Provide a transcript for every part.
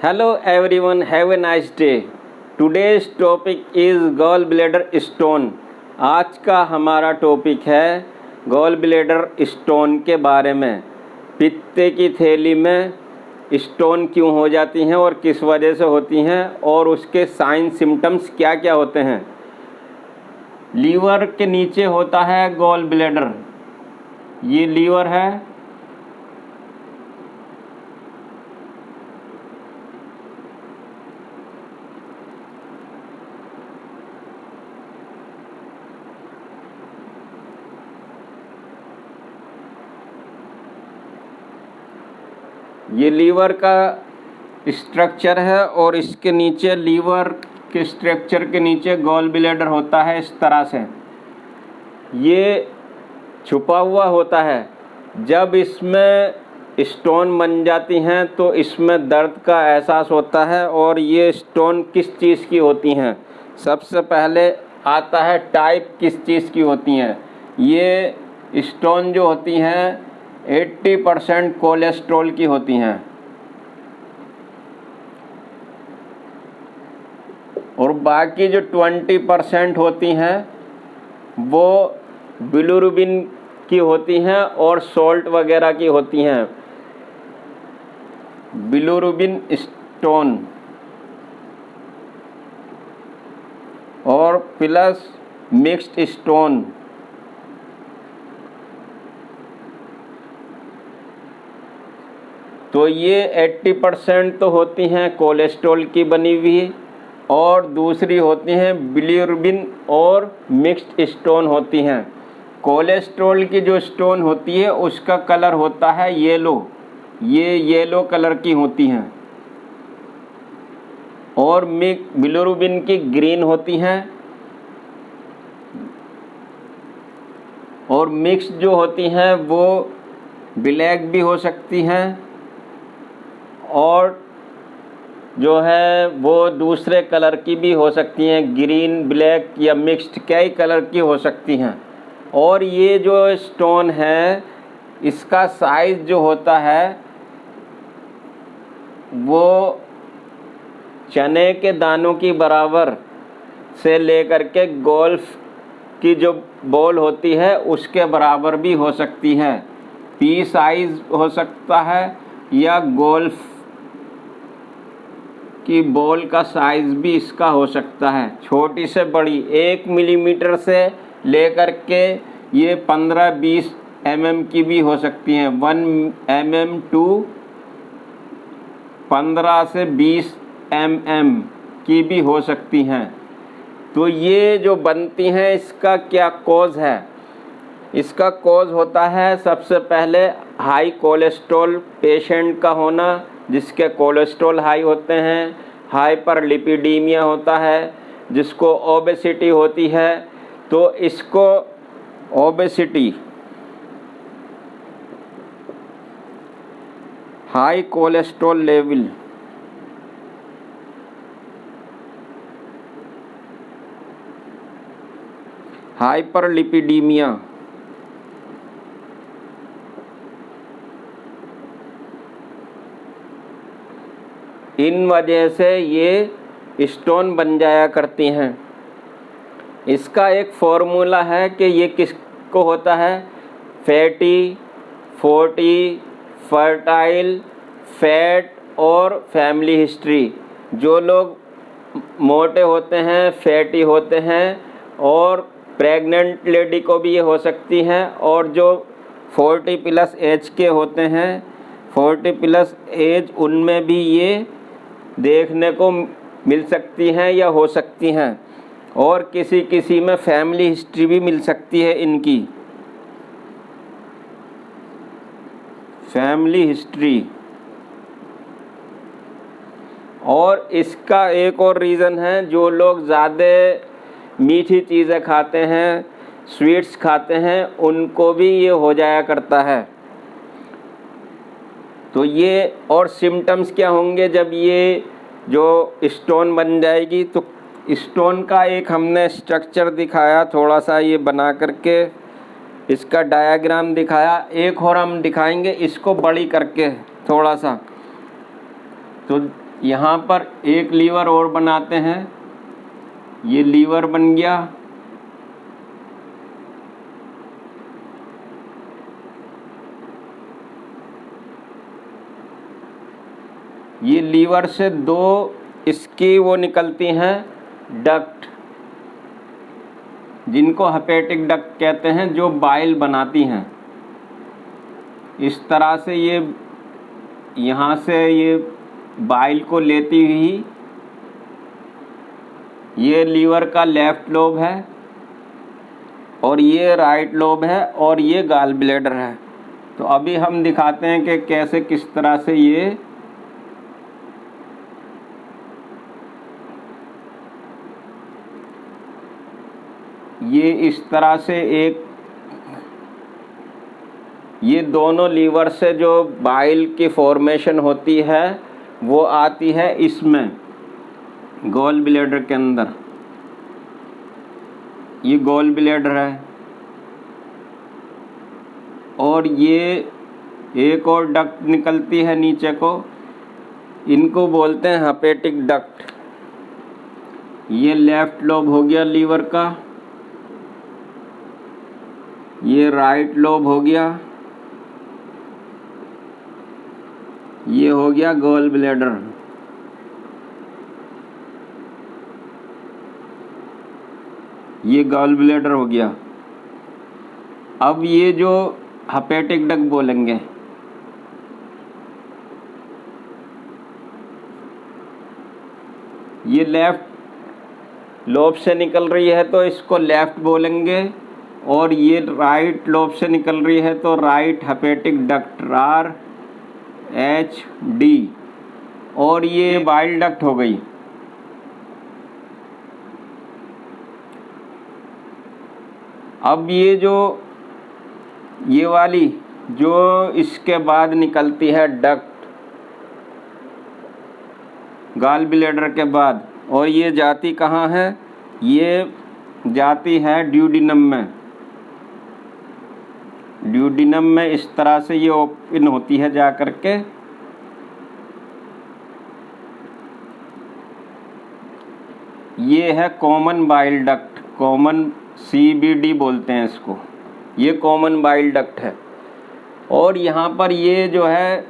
Hello everyone, have a nice day. Today's topic is gall bladder stone. आज का हमारा topic है gall bladder stone के बारे में. पित्ते की थैली में स्टोन क्यों हो जाती हैं और किस वजह से होती हैं और उसके साइन सिम्टम्स क्या क्या होते हैं. लीवर के नीचे होता है गॉल ब्लैडर. ये लीवर है. ये लीवर का स्ट्रक्चर है और इसके नीचे लीवर के स्ट्रक्चर के नीचे गॉल ब्लैडर होता है. इस तरह से ये छुपा हुआ होता है. जब इसमें स्टोन बन जाती हैं तो इसमें दर्द का एहसास होता है. और ये स्टोन किस चीज़ की होती हैं? सबसे पहले आता है टाइप किस चीज़ की होती हैं. ये स्टोन जो होती हैं 80% कोलेस्ट्रॉल की होती हैं और बाकी जो 20% होती हैं वो बिलिरुबिन की होती हैं और सॉल्ट वगैरह की होती हैं. बिलिरुबिन स्टोन और प्लस मिक्स्ड स्टोन. तो ये 80% तो होती हैं कोलेस्ट्रॉल की बनी हुई और दूसरी होती हैं बिलिरुबिन और मिक्स्ड स्टोन होती हैं. कोलेस्ट्रॉल की जो स्टोन होती है उसका कलर होता है येलो. ये येलो कलर की होती हैं और बिलिरुबिन की ग्रीन होती हैं और मिक्स जो होती हैं वो ब्लैक भी हो सकती हैं और जो है वो दूसरे कलर की भी हो सकती हैं. ग्रीन, ब्लैक या मिक्स्ड कई कलर की हो सकती हैं. और ये जो स्टोन है इसका साइज़ जो होता है वो चने के दानों की बराबर से लेकर के गोल्फ की जो बॉल होती है उसके बराबर भी हो सकती है. पी साइज़ हो सकता है या गोल्फ की बॉल का साइज़ भी इसका हो सकता है. छोटी से बड़ी 1 मिलीमीटर से लेकर के ये 15-20 mm की भी हो सकती हैं. 1 mm टू 15 से 20 mm की भी हो सकती हैं. तो ये जो बनती हैं इसका क्या कॉज है? इसका कॉज होता है सबसे पहले हाई कोलेस्ट्रॉल पेशेंट का होना, जिसके कोलेस्ट्रॉल हाई होते हैं. हाइपरलिपिडीमिया होता है जिसको ओबेसिटी होती है. तो इसको obesity, high cholesterol level, hyperlipidemia, इन वजह से ये स्टोन बन जाया करती हैं. इसका एक फॉर्मूला है कि ये किसको होता है. फैटी, फर्टाइल, फैट और फैमिली हिस्ट्री. जो लोग मोटे होते हैं, फैटी होते हैं और प्रेग्नेंट लेडी को भी ये हो सकती हैं. और जो 40+ एज के होते हैं, 40+ एज, उनमें भी ये देखने को मिल सकती हैं या हो सकती हैं. और किसी किसी में फैमिली हिस्ट्री भी मिल सकती है. इनकी फैमिली हिस्ट्री. और इसका एक और रीज़न है, जो लोग ज़्यादा मीठी चीज़ें खाते हैं, स्वीट्स खाते हैं, उनको भी ये हो जाया करता है. तो ये और सिम्टम्स क्या होंगे जब ये जो स्टोन बन जाएगी. तो स्टोन का एक हमने स्ट्रक्चर दिखाया थोड़ा सा, ये बना करके इसका डायग्राम दिखाया. एक और हम दिखाएंगे इसको बड़ी करके थोड़ा सा. तो यहाँ पर एक लीवर और बनाते हैं। ये लीवर बन गया। ये लीवर से दो इसकी वो निकलती हैं डक्ट, जिनको हेपेटिक डक्ट कहते हैं, जो बाइल बनाती हैं। इस तरह से ये यहाँ से ये बाइल को लेती हुई, ये लीवर का लेफ्ट लोब है और ये राइट लोब है और ये गॉल ब्लैडर है। तो अभी हम दिखाते हैं कि कैसे किस तरह से ये इस तरह से ये दोनों लीवर से जो बाइल की फॉर्मेशन होती है वो आती है इसमें गॉल ब्लैडर के अंदर। ये गॉल ब्लैडर है और ये एक और डक्ट निकलती है नीचे को, इनको बोलते हैं हेपेटिक डक्ट। ये लेफ्ट लोब हो गया लीवर का, ये राइट लोब हो गया, ये हो गया गॉल ब्लैडर। ये गॉल ब्लैडर हो गया। अब ये जो हेपेटिक डक्ट बोलेंगे, ये लेफ्ट लोब से निकल रही है तो इसको लेफ्ट बोलेंगे, और ये राइट लोब से निकल रही है तो राइट हेपेटिक डक्ट, RHD। और ये बाइल डक्ट हो गई। अब ये वाली जो इसके बाद निकलती है डक्ट गॉल ब्लैडर के बाद, और ये जाती कहाँ है? ये जाती है ड्यूडिनम में। ड्यूडिनम में इस तरह से ये ओपन होती है जा करके। ये है common bile duct, common CBD बोलते हैं इसको। ये कॉमन बाइल डक्ट है। और यहाँ पर ये जो है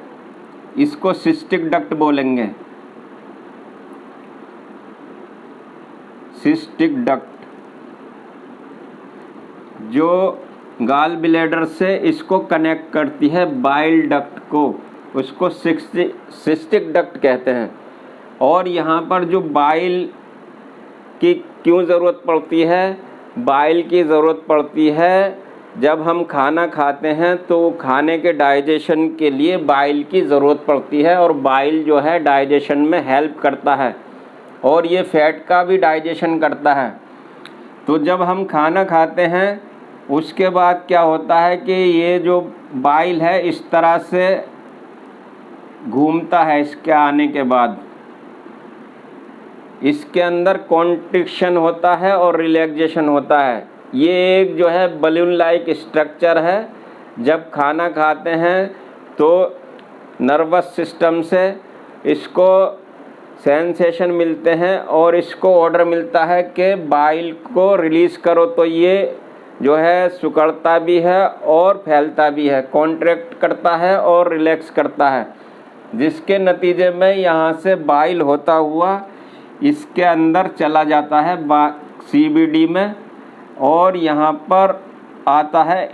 इसको सिस्टिक डक्ट बोलेंगे, सिस्टिक डक्ट, जो गॉल ब्लैडर से इसको कनेक्ट करती है बाइल डक्ट को, उसको सिस्टिक डक्ट कहते हैं। और यहाँ पर जो बाइल की क्यों ज़रूरत पड़ती है? बाइल की ज़रूरत पड़ती है जब हम खाना खाते हैं तो खाने के डाइजेशन के लिए बाइल की ज़रूरत पड़ती है, और बाइल जो है डाइजेशन में हेल्प करता है और ये फैट का भी डाइजेशन करता है। तो जब हम खाना खाते हैं उसके बाद क्या होता है कि ये जो बाइल है इस तरह से घूमता है। इसके आने के बाद इसके अंदर कॉन्ट्रिक्शन होता है और रिलैक्सेशन होता है। ये एक जो है बलून लाइक स्ट्रक्चर है। जब खाना खाते हैं तो नर्वस सिस्टम से इसको सेंसेशन मिलते हैं और इसको ऑर्डर मिलता है कि बाइल को रिलीज़ करो, तो ये जो है सिकुड़ता भी है और फैलता भी है, कॉन्ट्रैक्ट करता है और रिलैक्स करता है, जिसके नतीजे में यहाँ से बाइल होता हुआ इसके अंदर चला जाता है CBD में, और यहाँ पर आता है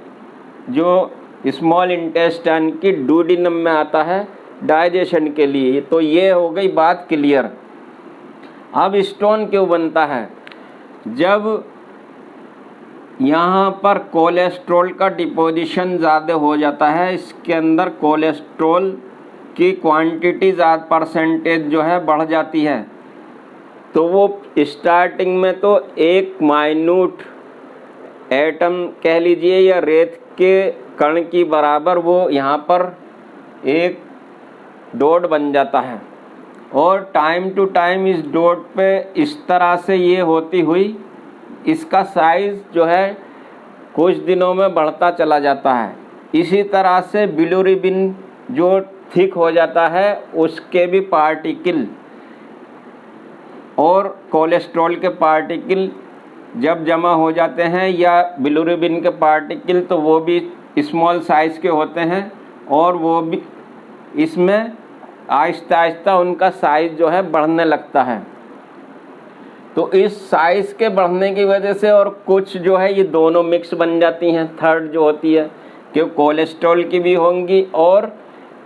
जो स्मॉल इंटेस्टाइन की ड्यूडिनम में आता है डाइजेशन के लिए। तो ये हो गई बात क्लियर। अब स्टोन क्यों बनता है? जब यहाँ पर कोलेस्ट्रॉल का डिपोजिशन ज़्यादा हो जाता है, इसके अंदर कोलेस्ट्रॉल की क्वांटिटी ज़्यादा परसेंटेज जो है बढ़ जाती है, तो वो स्टार्टिंग में तो एक माइन्यूट एटम कह लीजिए या रेत के कण की बराबर वो यहाँ पर एक डॉट बन जाता है, और टाइम टू टाइम इस डॉट पे इस तरह से ये होती हुई इसका साइज़ जो है कुछ दिनों में बढ़ता चला जाता है। इसी तरह से बिलिरुबिन जो थिक हो जाता है उसके भी पार्टिकल और कोलेस्ट्रॉल के पार्टिकल जब जमा हो जाते हैं या बिलिरुबिन के पार्टिकल तो वो भी स्मॉल साइज़ के होते हैं और वो भी इसमें आहिस्ता आहिस्ता उनका साइज़ जो है बढ़ने लगता है। तो इस साइज़ के बढ़ने की वजह से और कुछ जो है ये दोनों मिक्स बन जाती हैं। थर्ड जो होती है कि कोलेस्ट्रॉल की भी होंगी और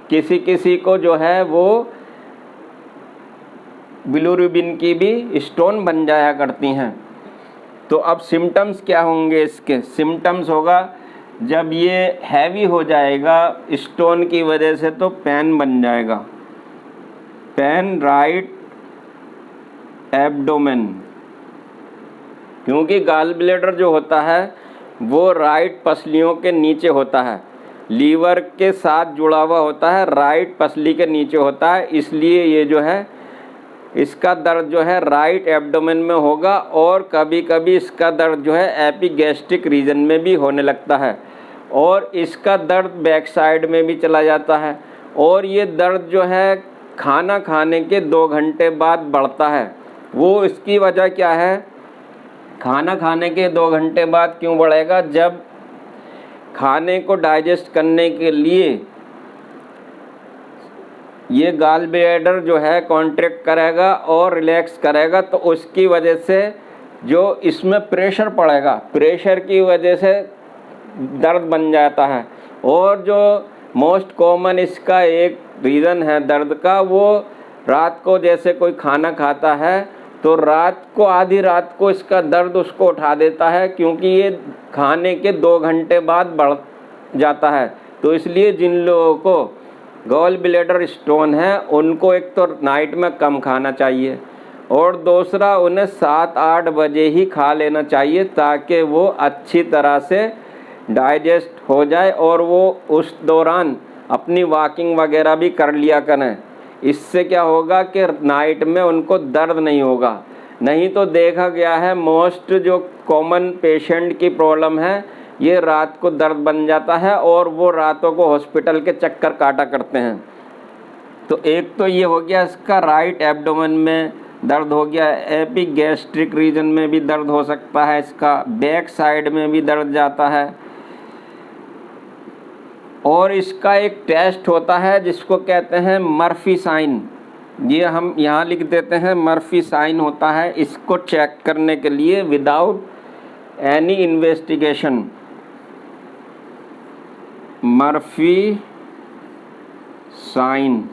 किसी किसी को जो है वो बिलिरुबिन की भी स्टोन बन जाया करती हैं। तो अब सिम्टम्स क्या होंगे इसके? सिम्टम्स होगा जब ये हैवी हो जाएगा स्टोन की वजह से तो पेन बन जाएगा, पेन राइट एब्डोमेन, क्योंकि गॉल ब्लैडर जो होता है वो राइट पसलियों के नीचे होता है, लीवर के साथ जुड़ा हुआ होता है, राइट पसली के नीचे होता है, इसलिए ये जो है इसका दर्द जो है राइट एब्डोमेन में होगा और कभी कभी इसका दर्द जो है एपिगैस्ट्रिक रीजन में भी होने लगता है और इसका दर्द बैक साइड में भी चला जाता है और ये दर्द जो है खाना खाने के 2 घंटे बाद बढ़ता है। वो इसकी वजह क्या है? खाना खाने के 2 घंटे बाद क्यों बढ़ेगा? जब खाने को डाइजेस्ट करने के लिए ये गॉल ब्लैडर जो है कॉन्ट्रैक्ट करेगा और रिलैक्स करेगा तो उसकी वजह से जो इसमें प्रेशर पड़ेगा, प्रेशर की वजह से दर्द बन जाता है। और जो मोस्ट कॉमन इसका एक रीज़न है दर्द का, वो रात को जैसे कोई खाना खाता है तो रात को आधी रात को इसका दर्द उसको उठा देता है, क्योंकि ये खाने के 2 घंटे बाद बढ़ जाता है। तो इसलिए जिन लोगों को गॉल ब्लैडर स्टोन है उनको एक तो नाइट में कम खाना चाहिए और दूसरा उन्हें 7-8 बजे ही खा लेना चाहिए ताकि वो अच्छी तरह से डाइजेस्ट हो जाए और वो उस दौरान अपनी वॉकिंग वगैरह भी कर लिया करें। इससे क्या होगा कि नाइट में उनको दर्द नहीं होगा। नहीं तो देखा गया है मोस्ट जो कॉमन पेशेंट की प्रॉब्लम है ये रात को दर्द बन जाता है और वो रातों को हॉस्पिटल के चक्कर काटा करते हैं। तो एक तो ये हो गया इसका राइट एब्डोमेन में दर्द हो गया, एपिगैस्ट्रिक रीजन में भी दर्द हो सकता है, इसका बैक साइड में भी दर्द जाता है। और इसका एक टेस्ट होता है जिसको कहते हैं मर्फी साइन, ये हम यहाँ लिख देते हैं, मर्फी साइन होता है। इसको चेक करने के लिए without any investigation Murphy sign,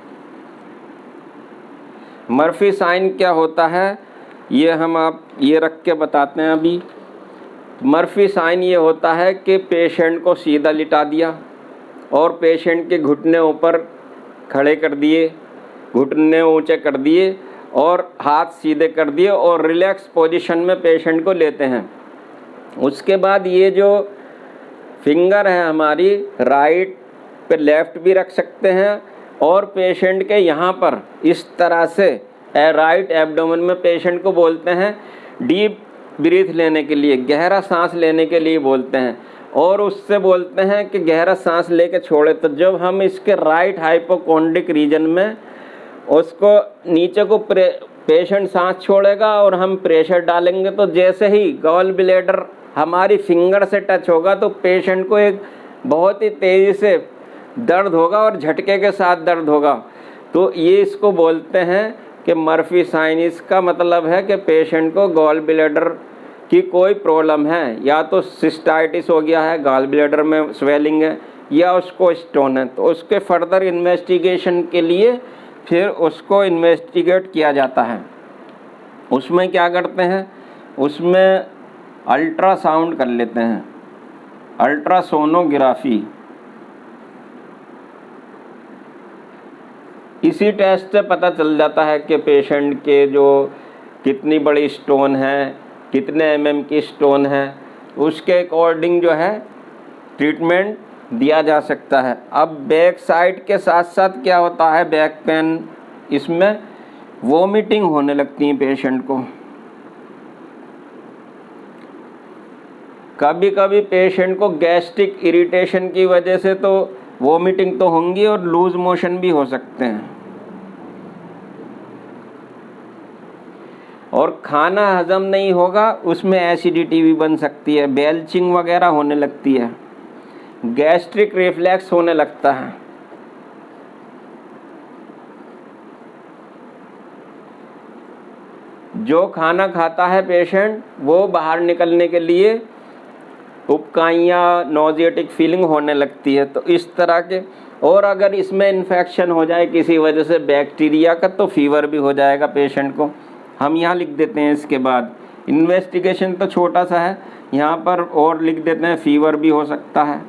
Murphy sign क्या होता है ये हम आप ये रख के बताते हैं अभी। मर्फी साइन ये होता है कि पेशेंट को सीधा लिटा दिया और पेशेंट के घुटने ऊपर खड़े कर दिए, घुटने ऊंचे कर दिए और हाथ सीधे कर दिए और रिलैक्स पोजीशन में पेशेंट को लेते हैं। उसके बाद ये जो फिंगर है हमारी राइट पे लेफ़्ट भी रख सकते हैं और पेशेंट के यहाँ पर इस तरह से राइट एब्डोमेन में पेशेंट को बोलते हैं डीप ब्रीथ लेने के लिए, गहरा सांस लेने के लिए बोलते हैं और उससे बोलते हैं कि गहरा सांस लेके छोड़े। तो जब हम इसके राइट हाइपोकोंड्रिक रीजन में उसको नीचे को पेशेंट सांस छोड़ेगा और हम प्रेशर डालेंगे तो जैसे ही गॉल ब्लैडर हमारी फिंगर से टच होगा तो पेशेंट को एक बहुत ही तेज़ी से दर्द होगा और झटके के साथ दर्द होगा। तो ये इसको बोलते हैं कि मर्फी साइन। इसका मतलब है कि पेशेंट को गॉल ब्लैडर की कोई प्रॉब्लम है, या तो सिस्टाइटिस हो गया है, गॉल ब्लैडर में स्वेलिंग है या उसको स्टोन है, तो उसके फर्दर इन्वेस्टिगेशन के लिए फिर उसको इन्वेस्टिगेट किया जाता है। उसमें क्या करते हैं, उसमें अल्ट्रासाउंड कर लेते हैं, अल्ट्रासोनोग्राफी। इसी टेस्ट से पता चल जाता है कि पेशेंट के जो कितनी बड़ी स्टोन है, कितने mm की स्टोन है, उसके अकॉर्डिंग जो है ट्रीटमेंट दिया जा सकता है। अब बैक साइड के साथ साथ क्या होता है, बैक पेन, इसमें वोमिटिंग होने लगती है पेशेंट को। कभी कभी पेशेंट को गैस्ट्रिक इरिटेशन की वजह से तो वोमिटिंग तो होंगी और लूज मोशन भी हो सकते हैं। और खाना हजम नहीं होगा, उसमें एसिडिटी भी बन सकती है, बेल्चिंग वगैरह होने लगती है, गैस्ट्रिक रिफ्लेक्स होने लगता है। जो खाना खाता है पेशेंट, वो बाहर निकलने के लिए उबकाइयाँ, नॉजिएटिक फीलिंग होने लगती है। तो इस तरह के, और अगर इसमें इन्फेक्शन हो जाए किसी वजह से बैक्टीरिया का, तो फीवर भी हो जाएगा पेशेंट को। हम यहाँ लिख देते हैं, इसके बाद इन्वेस्टिगेशन तो छोटा सा है, यहाँ पर और लिख देते हैं फीवर भी हो सकता है।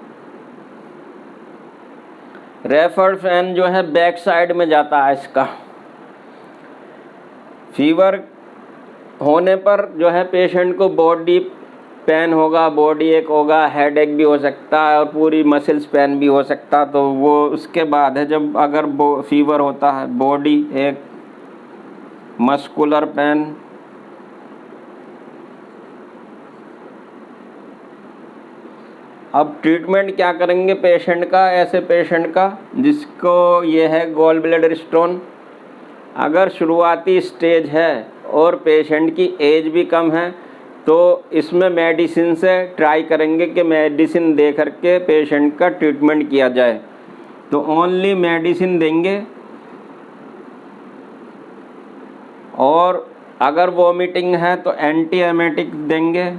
रेफर्ड फैन जो है बैक साइड में जाता है इसका। फीवर होने पर जो है पेशेंट को बॉडी पेन होगा, बॉडी एक होगा, हेड एक भी हो सकता है और पूरी मसल्स पेन भी हो सकता है। तो वो उसके बाद है, जब अगर फीवर होता है, बॉडी एक, मस्कुलर पेन, अब ट्रीटमेंट क्या करेंगे पेशेंट का, ऐसे पेशेंट का जिसको ये है गॉल ब्लैडर स्टोन। अगर शुरुआती स्टेज है और पेशेंट की एज भी कम है, तो इसमें मेडिसिन से ट्राई करेंगे कि मेडिसिन दे करके पेशेंट का ट्रीटमेंट किया जाए। तो ओनली मेडिसिन देंगे, और अगर वॉमिटिंग है तो एंटी एमेटिक देंगे,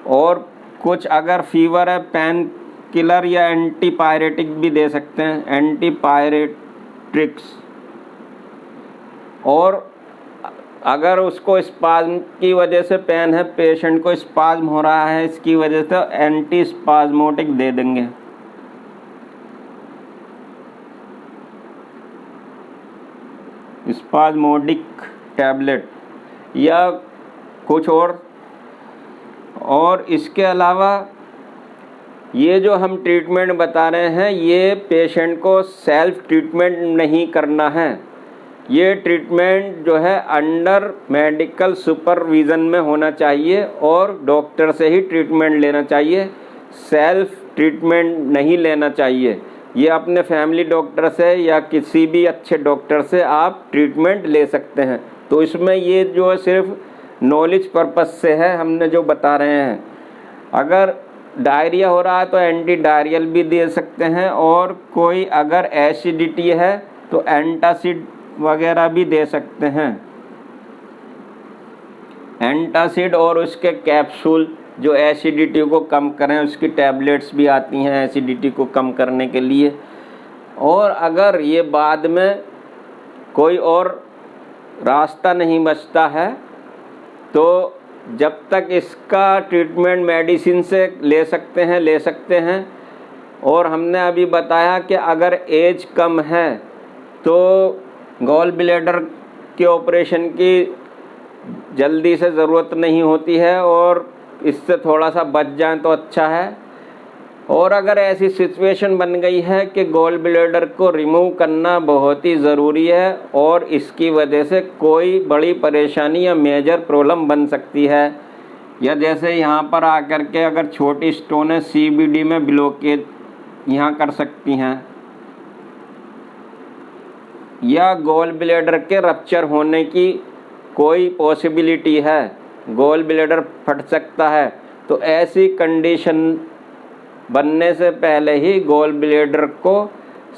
और कुछ अगर फीवर है पेन किलर या एंटीपायरेटिक भी दे सकते हैं, एंटीपायरेटिक्स। और अगर उसको स्पाज्म की वजह से पेन है, पेशेंट को स्पाज्म हो रहा है इसकी वजह से, एंटी स्पाज्मोटिक दे देंगे। स्पाज्मोटिक टैबलेट या कुछ और इसके अलावा ये जो हम ट्रीटमेंट बता रहे हैं, ये पेशेंट को सेल्फ ट्रीटमेंट नहीं करना है। ये ट्रीटमेंट जो है अंडर मेडिकल सुपरविज़न में होना चाहिए और डॉक्टर से ही ट्रीटमेंट लेना चाहिए। सेल्फ ट्रीटमेंट नहीं लेना चाहिए। ये अपने फैमिली डॉक्टर से या किसी भी अच्छे डॉक्टर से आप ट्रीटमेंट ले सकते हैं। तो इसमें ये जो सिर्फ नॉलेज पर्पस से है, हमने जो बता रहे हैं। अगर डायरिया हो रहा है तो एंटी डायरियल भी दे सकते हैं, और कोई अगर एसिडिटी है तो एंटासिड वगैरह भी दे सकते हैं। एंटासिड और उसके कैप्सूल जो एसिडिटी को कम करें, उसकी टैबलेट्स भी आती हैं एसिडिटी को कम करने के लिए। और अगर ये बाद में कोई और रास्ता नहीं बचता है, तो जब तक इसका ट्रीटमेंट मेडिसिन से ले सकते हैं। और हमने अभी बताया कि अगर एज कम है तो गॉल ब्लैडर के ऑपरेशन की जल्दी से ज़रूरत नहीं होती है, और इससे थोड़ा सा बच जाए तो अच्छा है। और अगर ऐसी सिचुएशन बन गई है कि गॉल ब्लैडर को रिमूव करना बहुत ही ज़रूरी है, और इसकी वजह से कोई बड़ी परेशानी या मेजर प्रॉब्लम बन सकती है, या जैसे यहाँ पर आकर के अगर छोटी स्टोन है, CBD में ब्लॉकेज यहाँ कर सकती हैं, या गॉल ब्लैडर के रप्चर होने की कोई पॉसिबिलिटी है, गॉल ब्लैडर फट सकता है। तो ऐसी कंडीशन बनने से पहले ही गॉल ब्लैडर को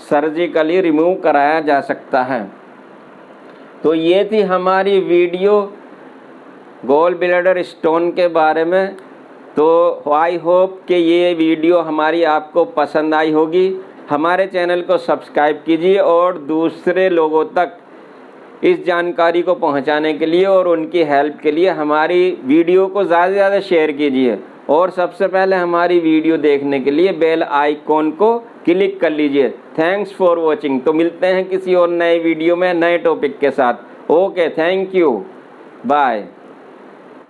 सर्जिकली रिमूव कराया जा सकता है। तो ये थी हमारी वीडियो गॉल ब्लैडर स्टोन के बारे में। तो आई होप कि ये वीडियो हमारी आपको पसंद आई होगी। हमारे चैनल को सब्सक्राइब कीजिए और दूसरे लोगों तक इस जानकारी को पहुंचाने के लिए और उनकी हेल्प के लिए हमारी वीडियो को ज़्यादा से ज़्यादा शेयर कीजिए। और सबसे पहले हमारी वीडियो देखने के लिए बेल आइकॉन को क्लिक कर लीजिए। Thanks for watching. तो मिलते हैं किसी और नए वीडियो में नए टॉपिक के साथ। Okay, thank you, bye.